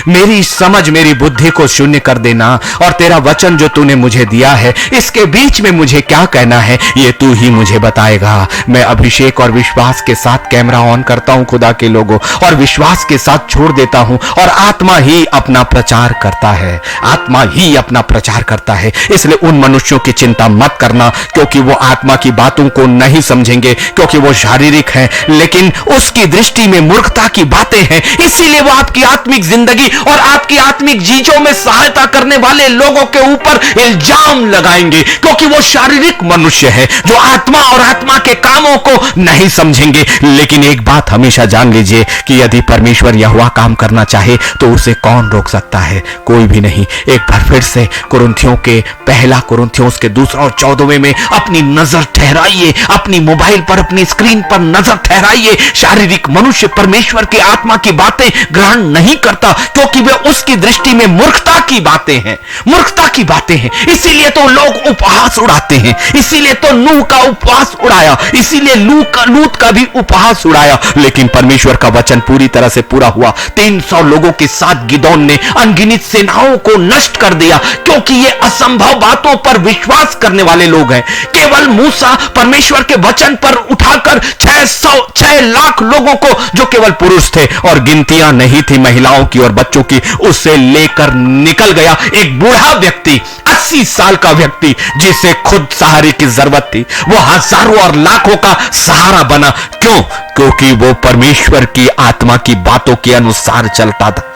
मेरी समझ, मेरी बुद्धि को शून्य कर देना, और तेरा वचन जो तूने मुझे दिया है इसके बीच में मुझे क्या कहना है ये तू ही मुझे बताएगा। मैं अभिषेक और विश्वास के साथ कैमरा ऑन करता हूं खुदा के लोगों, और विश्वास के साथ छोड़ देता हूं, और आत्मा ही अपना प्रचार करता है, आत्मा ही अपना प्रचार करता है। इसलिए उन मनुष्यों की चिंता मत करना, क्योंकि वो आत्मा की बातों को नहीं समझेंगे, क्योंकि वो शारीरिक है, लेकिन उसकी दृष्टि में मूर्खता की बातें हैं। इसीलिए वो आपकी आत्मिक जिंदगी और आपकी आत्मिक चीजों में सहायता करने वाले लोगों के ऊपर इल्जाम लगाएंगे, क्योंकि वो शारीरिक मनुष्य है जो आत्मा और आत्मा के कामों को नहीं समझेंगे। लेकिन एक बात हमेशा जान लीजिए कि यदि परमेश्वर यहोवा काम करना चाहे तो उसे कौन रोक सकता है? कोई भी नहीं। एक बार फिर से कुरिन्थियों के पहला कुरिन्थियों के 2 और 14 में अपनी नजर ठहराइए, अपनी मोबाइल पर, अपनी स्क्रीन पर नजर ठहराइए। शारीरिक मनुष्य परमेश्वर की आत्मा की बातें ग्रहण नहीं करता, क्योंकि वे उसकी दृष्टि में मूर्खता की बातें हैं, मूर्खता की बातें हैं। इसीलिए तो लोग उपहास उड़ाते हैं, इसीलिए तो नूह का उपहास उड़ाया, इसीलिए लूत का भी उपहास उड़ाया। लेकिन परमेश्वर का वचन पूरी तरह से पूरा हुआ। 300 लोगों के साथ गिदोन ने अनगिनत सेनाओं को नष्ट कर दिया, क्योंकि ये असंभव बातों पर विश्वास करने वाले लोग हैं। केवल मूसा परमेश्वर के वचन पर उठाकर 6 लाख लोगों को, जो केवल पुरुष थे और गिनतियां नहीं थी महिलाओं की और बच्चों की, उससे लेकर निकल गया। एक बूढ़ा व्यक्ति, 80 साल का व्यक्ति, जिसे खुद सहारे की जरूरत थी, वो हजारों और लाखों का सहारा बना। क्यों? क्योंकि वो परमेश्वर की आत्मा की बातों के अनुसार चलता था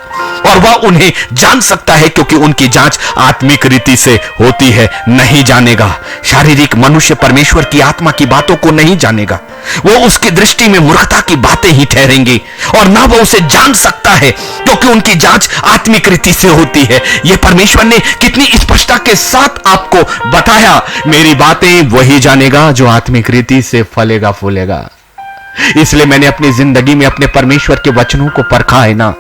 और वह उन्हें जान सकता है, क्योंकि उनकी जांच आत्मिक रीति से होती है। नहीं जानेगा शारीरिक मनुष्य परमेश्वर की आत्मा की बातों को नहीं जानेगा, वो उसकी दृष्टि में मूर्खता की बातें ही ठहरेंगी और ना वो उसे जान सकता है, क्योंकि उनकी जांच आत्मिक रीति से होती है। यह परमेश्वर ने कितनी स्पष्टता के साथ आपको बताया। मेरी बातें वही जानेगा जो आत्मिक रीति से फलेगा फूलेगा। इसलिए मैंने अपनी जिंदगी में अपने परमेश्वर के वचनों को परखा है ना।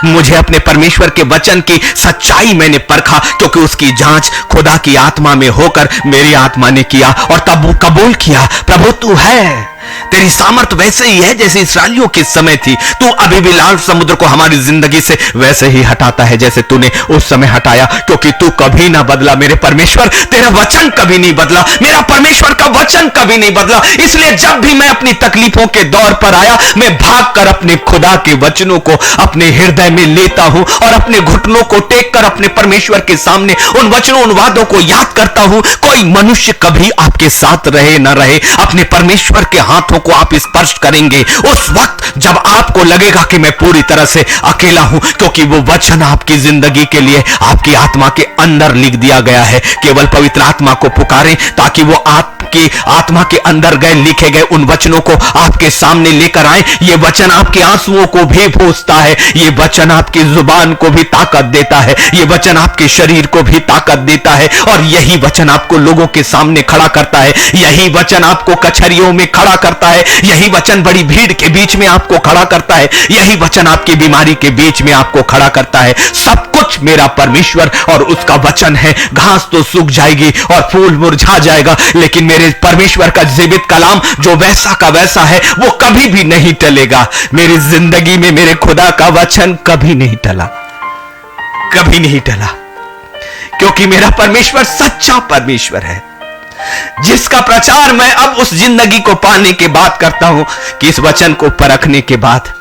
मुझे अपने परमेश्वर के वचन की सच्चाई मैंने परखा, क्योंकि उसकी जांच खुदा की आत्मा में होकर मेरी आत्मा ने किया और तब कबूल किया। प्रभु तू है, तेरी सामर्थ वैसे ही है जैसे इस्राएलियों के समय थी। तू अभी भी लाल समुद्र को हमारी जिंदगी से वैसे ही हटाता है जैसे तूने उस समय हटाया, क्योंकि तू कभी ना बदला। मेरे परमेश्वर, तेरा वचन कभी नहीं बदला, मेरा परमेश्वर का वचन कभी नहीं बदला। इसलिए जब भी मैं अपनी तकलीफों के दौर पर आया, मैं भागकर अपने खुदा के वचनों को अपने हृदय में लेता हूं और अपने घुटनों को टेक कर अपने परमेश्वर के सामने उन वचनों, उन वादों को याद करता हूं। कोई मनुष्य कभी आपके साथ रहे ना रहे, अपने परमेश्वर के हाथों को आप स्पर्श करेंगे उस वक्त जब आपको लगेगा कि मैं पूरी तरह से अकेला हूं, क्योंकि वो वचन आपकी जिंदगी के लिए आपकी आत्मा के अंदर लिख दिया गया है। केवल पवित्र आत्मा को पुकारें ताकि वो आपकी आत्मा के अंदर गए लिखे गए उन वचनों को आपके सामने लेकर आए। ये वचन आपके आंसुओं को भी पोंछता है, ये वचन आपकी जुबान को भी ताकत देता है, ये वचन आपके शरीर को भी ताकत देता है और यही वचन आपको लोगों के सामने खड़ा करता है। यही वचन आपको कचहरियों में खड़ा करता है, यही वचन बड़ी भीड़ के बीच में आपको खड़ा करता है, यही वचन आपकी बीमारी के बीच में आपको खड़ा करता है। सब कुछ मेरा परमेश्वर और उसका वचन है। घास तो सूख जाएगी और फूल मुरझा जाएगा, लेकिन मेरे परमेश्वर का जीवित कलाम जो वैसा का वैसा है वो कभी भी नहीं टलेगा। मेरी जिंदगी में मेरे खुदा का वचन कभी नहीं टला, कभी नहीं टला, क्योंकि मेरा परमेश्वर सच्चा परमेश्वर है, जिसका प्रचार मैं अब उस जिंदगी को पाने के बाद करता हूं कि इस वचन को परखने के बाद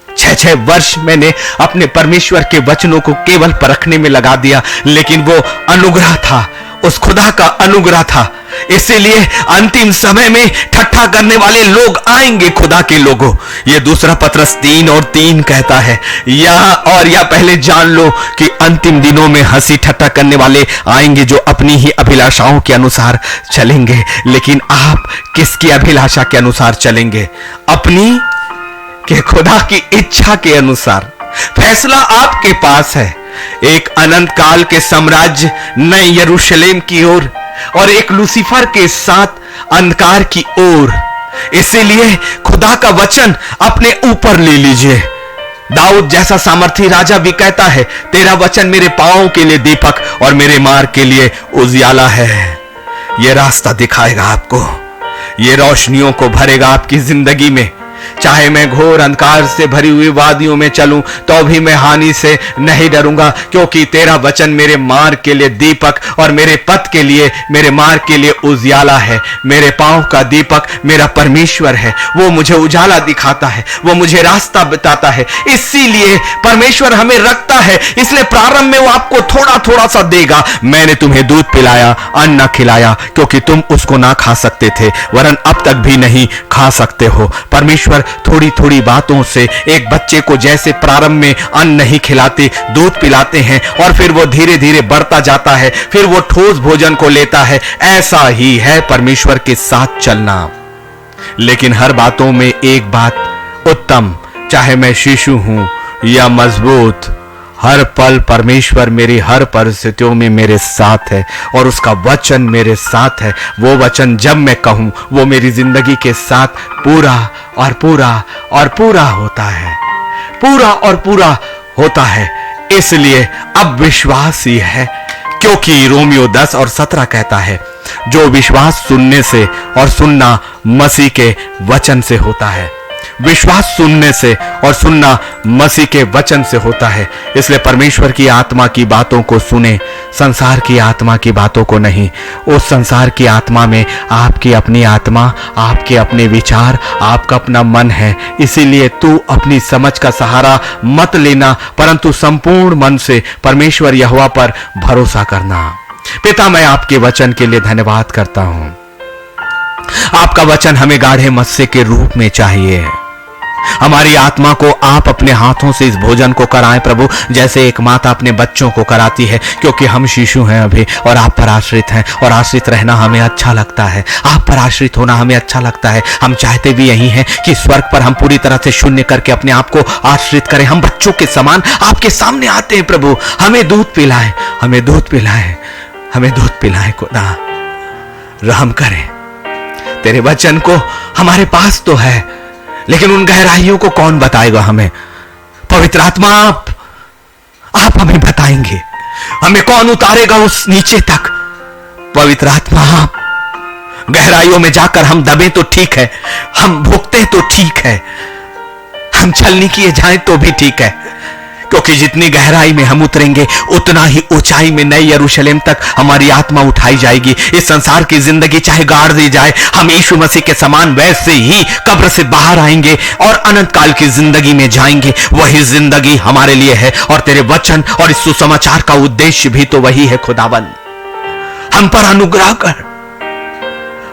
6 वर्ष मैंने अपने परमेश्वर के वचनों को केवल परखने में लगा दिया। लेकिन वो अनुग्रह था, उस खुदा का अनुग्रह था। इसीलिए अंतिम समय में ठट्ठा करने वाले लोग आएंगे खुदा के लोगों। ये 2 पत्रस 3:3 कहता है, या पहले जान लो कि अंतिम दिनों में हंसी ठट्ठा करने वाले आएंगे जो अपनी ही अभिलाषाओं के अनुसार चलेंगे। लेकिन आप किसकी अभिलाषा के अनुसार चलेंगे? अपनी के खुदा की इच्छा के अनुसार। फैसला आपके पास है। एक अनंत काल के साम्राज्य नए यरूशलेम की ओर और एक लूसीफर के साथ अंधकार की ओर। इसीलिए खुदा का वचन अपने ऊपर ले लीजिए। दाऊद जैसा सामर्थी राजा भी कहता है, तेरा वचन मेरे पांवों के लिए दीपक और मेरे मार्ग के लिए उजियाला है। यह रास्ता दिखाएगा आपको, यह रोशनियों को भरेगा आपकी जिंदगी में। चाहे मैं घोर अंधकार से भरी हुई वादियों में चलूं तो भी मैं हानि से नहीं डरूंगा, क्योंकि तेरा वचन मेरे मार्ग के लिए दीपक और मेरे पथ के लिए, मेरे मार्ग के लिए उजियाला है। मेरे पांव का दीपक मेरा परमेश्वर है, वो मुझे उजाला दिखाता है, वो मुझे रास्ता बताता है। इसीलिए परमेश्वर हमें रखता है, इसलिए प्रारंभ में वो आपको थोड़ा थोड़ा सा देगा। मैंने तुम्हें दूध पिलाया, अन्न खिलाया, क्योंकि तुम उसको ना खा सकते थे, वरन अब तक भी नहीं खा सकते हो। परमेश्वर परमेश्वर थोड़ी थोड़ी बातों से एक बच्चे को जैसे प्रारंभ में अन्न नहीं खिलाते, दूध पिलाते हैं और फिर वो धीरे धीरे बढ़ता जाता है, फिर वो ठोस भोजन को लेता है, ऐसा ही है परमेश्वर के साथ चलना। लेकिन हर बातों में एक बात उत्तम, चाहे मैं शिशु हूं या मजबूत, हर पल परमेश्वर मेरी हर परिस्थितियों में मेरे साथ है और उसका वचन मेरे साथ है। वो वचन जब मैं कहूं वो मेरी जिंदगी के साथ पूरा और पूरा और पूरा होता है, पूरा और पूरा होता है। इसलिए अब विश्वास ही है, क्योंकि रोमियो 10 और 17 कहता है, जो विश्वास सुनने से और सुनना मसीह के वचन से होता है। विश्वास सुनने से और सुनना मसीह के वचन से होता है। इसलिए परमेश्वर की आत्मा की बातों को सुने, संसार की आत्मा की बातों को नहीं। उस संसार की आत्मा में आपकी अपनी आत्मा, आपके अपने विचार, आपका अपना मन है। इसीलिए तू अपनी समझ का सहारा मत लेना, परंतु संपूर्ण मन से परमेश्वर यहोवा पर भरोसा करना। पिता, मैं आपके वचन के लिए धन्यवाद करता हूं। आपका वचन हमें गाढ़े मत्स्य के रूप में चाहिए। हमारी आत्मा को आप अपने हाथों से इस भोजन को कराएं प्रभु, जैसे एक माता अपने बच्चों को कराती है, क्योंकि हम शिशु हैं अभी और आप पर आश्रित हैं और आश्रित रहना हमें अच्छा लगता है। आप पर आश्रित होना हमें अच्छा लगता है। हम चाहते भी यही हैं कि स्वर्ग पर हम पूरी तरह से शून्य करके अपने आप को आश्रित करें। हम बच्चों के समान आपके सामने आते हैं प्रभु। हमें दूध पिलाएं, हमें दूध पिलाएं, हमें दूध पिलाएं। खुदा रहम करें। तेरे वचन को हमारे पास तो है, लेकिन उन गहराइयों को कौन बताएगा हमें? पवित्र आत्मा आप हमें बताएंगे। हमें कौन उतारेगा उस नीचे तक? पवित्र आत्मा आप। गहराइयों में जाकर हम दबे तो ठीक है, हम भुगते तो ठीक है, हम छलनी किए जाएं तो भी ठीक है, क्योंकि जितनी गहराई में हम उतरेंगे उतना ही ऊंचाई में नई यरूशलेम तक हमारी आत्मा उठाई जाएगी। इस संसार की जिंदगी चाहे गाड़ दी जाए, हम यीशु मसीह के समान वैसे ही कब्र से बाहर आएंगे और अनंत काल की जिंदगी में जाएंगे। वही जिंदगी हमारे लिए है और तेरे वचन और इस सुसमाचार का उद्देश्य भी तो वही है। खुदावन, हम पर अनुग्रह कर,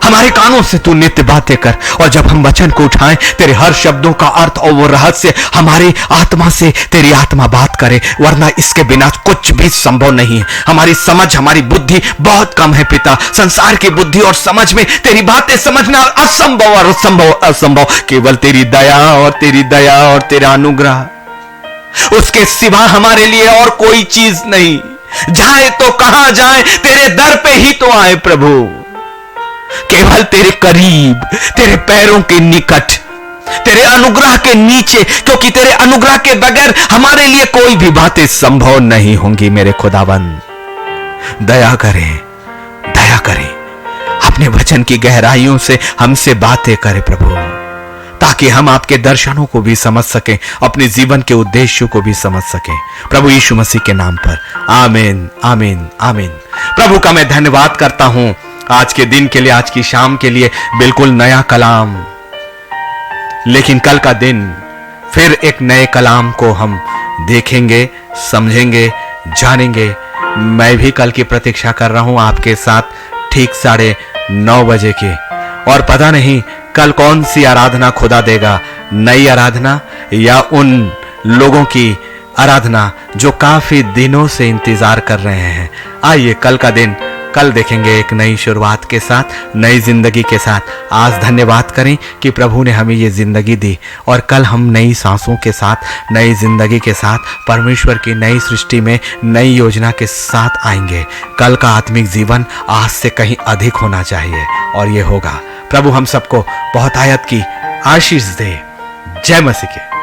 हमारे कानों से तू नित्य बातें कर, और जब हम वचन को उठाएं तेरे हर शब्दों का अर्थ और वो रहस्य हमारे आत्मा से तेरी आत्मा बात करे, वरना इसके बिना कुछ भी संभव नहीं है। हमारी समझ, हमारी बुद्धि बहुत कम है पिता। संसार की बुद्धि और समझ में तेरी बातें समझना असंभव और असंभव असंभव। केवल तेरी दया और तेरी दया और तेरा अनुग्रह, उसके सिवा हमारे लिए और कोई चीज नहीं। जाए तो कहां जाए, तेरे दर पे ही तो आए प्रभु। केवल तेरे करीब, तेरे पैरों के निकट, तेरे अनुग्रह के नीचे, क्योंकि तेरे अनुग्रह के बगैर हमारे लिए कोई भी बातें संभव नहीं होंगी। मेरे खुदावन दया करें, दया करें, अपने वचन की गहराइयों से हमसे बातें करें प्रभु, ताकि हम आपके दर्शनों को भी समझ सकें, अपने जीवन के उद्देश्यों को भी समझ सकें। प्रभु यीशु मसीह के नाम पर आमीन, आमीन, आमीन। प्रभु का मैं धन्यवाद करता हूं आज के दिन के लिए, आज की शाम के लिए। बिल्कुल नया कलाम, लेकिन कल का दिन फिर एक नए कलाम को हम देखेंगे, समझेंगे, जानेंगे। मैं भी कल की प्रतीक्षा कर रहा हूं आपके साथ ठीक 9:30 बजे की। और पता नहीं कल कौन सी आराधना खुदा देगा, नई आराधना या उन लोगों की आराधना जो काफी दिनों से इंतजार कर रहे हैं। आइए कल का दिन कल देखेंगे एक नई शुरुआत के साथ, नई जिंदगी के साथ। आज धन्यवाद करें कि प्रभु ने हमें ये जिंदगी दी, और कल हम नई सांसों के साथ, नई जिंदगी के साथ, परमेश्वर की नई सृष्टि में नई योजना के साथ आएंगे। कल का आत्मिक जीवन आज से कहीं अधिक होना चाहिए, और ये होगा। प्रभु हम सबको बहुत आयत की आशीष दे। जय मसीह के।